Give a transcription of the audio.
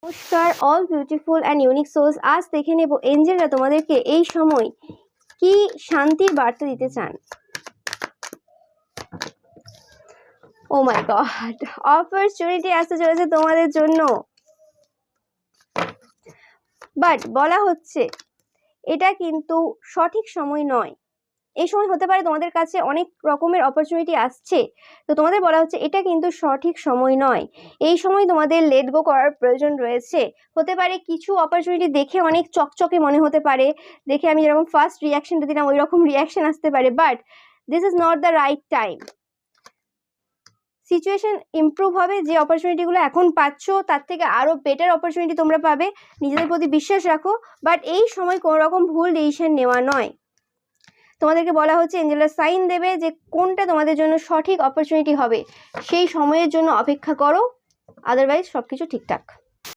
নমস্কার all beautiful and unique souls. আজ দেখে নেব এঞ্জেলরা তোমাদেরকে এই সময় কি শান্তির বার্তা দিতে চান। ও মাই গড, অপরচুনিটি আসতে চলেছে তোমাদের জন্য, বাট বলা হচ্ছে এটা কিন্তু সঠিক সময় নয়। এই সময় হতে পারে তোমাদের কাছে অনেক রকমের অপরচুনিটি আসছে, তো তোমাদের বলা হচ্ছে এটা কিন্তু সঠিক সময় নয়। এই সময় তোমাদের লেট গো করার প্রয়োজন রয়েছে। হতে পারে কিছু অপরচুনিটি দেখে অনেক চকচকে মনে হতে পারে, দেখে আমি যেরকম ফার্স্ট রিয়াকশনটা দিলাম ওই রকম রিয়াকশন আসতে পারে, but this is not the right time. Situation improve হবে, যে অপরচুনিটিগুলো এখন পাচ্ছ তার থেকে আরও বেটার অপরচুনিটি তোমরা পাবে। নিজেদের প্রতি বিশ্বাস রাখো, বাট এই সময় কোনো রকম ভুল ডিসিশন নেওয়া নয়। তোমাদেরকে বলা হচ্ছে এঞ্জেলরা সাইন দেবে যে কোনটা তোমাদের জন্য সঠিক অপরচুনিটি হবে, সেই সময়ের জন্য অপেক্ষা করো, আদারওয়াইজ সব কিছু ঠিকঠাক।